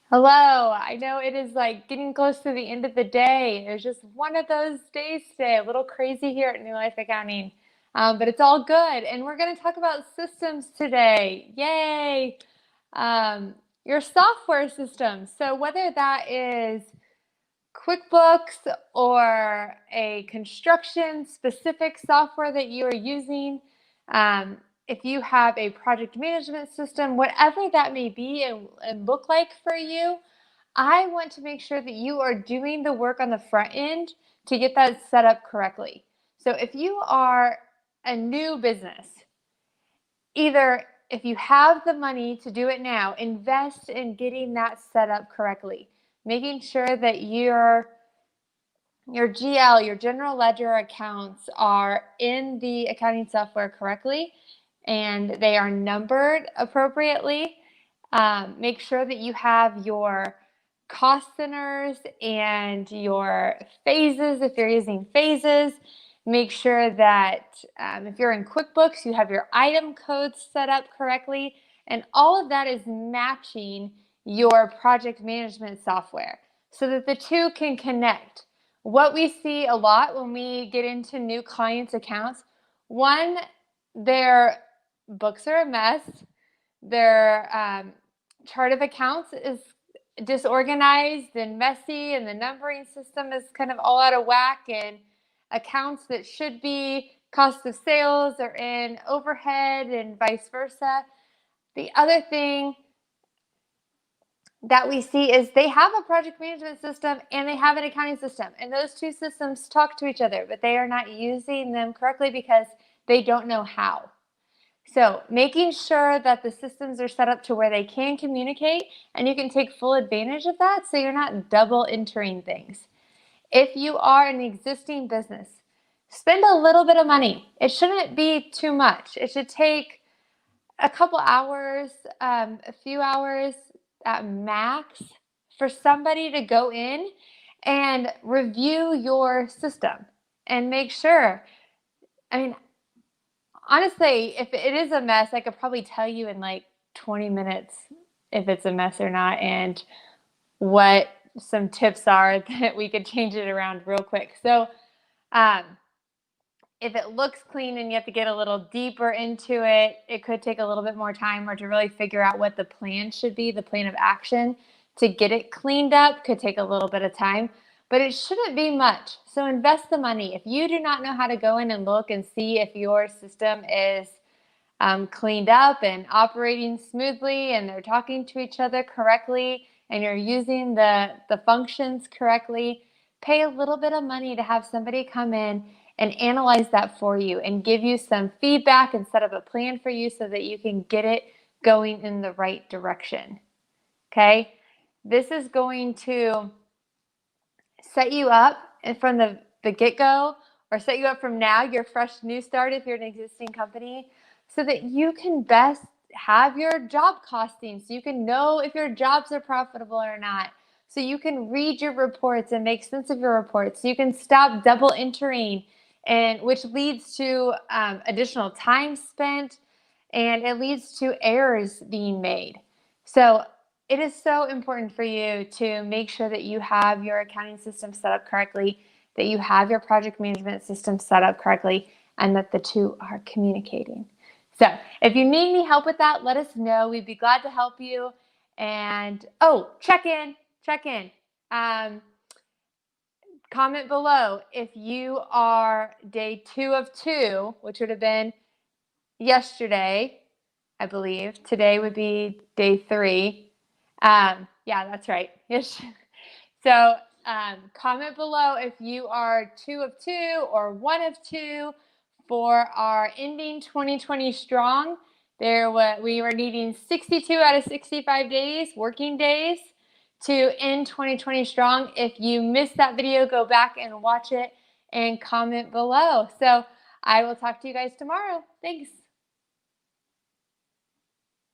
Hello. I know it is like getting close to the end of the day. It's just one of those days today, a little crazy here at New Life Accounting, but it's all good. And we're going to talk about systems today. Yay! Your software systems. So whether that is QuickBooks or a construction specific software that you are using, um, if you have a project management system, whatever that may be and look like for you, I want to make sure that you are doing the work on the front end to get that set up correctly. So if you are a new business, either if you have the money to do it now, invest in getting that set up correctly, making sure that your GL, your general ledger accounts are in the accounting software correctly and they are numbered appropriately. Make sure that you have your cost centers and your phases if you're using phases. Make sure that if you're in QuickBooks, you have your item codes set up correctly. And all of that is matching your project management software so that the two can connect. What we see a lot when we get into new clients' accounts, one, their books are a mess. Their chart of accounts is disorganized and messy, and the numbering system is kind of all out of whack, and accounts that should be cost of sales are in overhead and vice versa. The other thing that we see is they have a project management system and they have an accounting system, and those two systems talk to each other, but they are not using them correctly because they don't know how. So making sure that the systems are set up to where they can communicate and you can take full advantage of that so you're not double entering things. If you are an existing business, spend a little bit of money. It shouldn't be too much. It should take a couple hours, a few hours at max for somebody to go in and review your system and make sure. I mean, honestly, if it is a mess, I could probably tell you in like 20 minutes if it's a mess or not and what some tips are that we could change it around real quick. So, um, if it looks clean and you have to get a little deeper into it, it could take a little bit more time, or to really figure out what the plan should be, the plan of action to get it cleaned up could take a little bit of time, but it shouldn't be much. So invest the money. If you do not know how to go in and look and see if your system is cleaned up and operating smoothly and they're talking to each other correctly and you're using the functions correctly, pay a little bit of money to have somebody come in and analyze that for you and give you some feedback and set up a plan for you so that you can get it going in the right direction. Okay? This is going to set you up and from the get-go, or set you up from now, your fresh new start if you're an existing company, so that you can best have your job costing, so you can know if your jobs are profitable or not, so you can read your reports and make sense of your reports, so you can stop double entering, and which leads to additional time spent, and it leads to errors being made. So it is so important for you to make sure that you have your accounting system set up correctly, that you have your project management system set up correctly, and that the two are communicating. So if you need any help with that, let us know. We'd be glad to help you. And check in. Comment below if you are day 2 of 2, which would have been yesterday, I believe. Today would be day 3. Yeah, that's right. So comment below if you are 2 of 2 or 1 of 2 for our ending 2020 strong. We were needing 62 out of 65 days, working days, to end 2020 strong. If you missed that video, go back and watch it and comment below. So I will talk to you guys tomorrow. Thanks.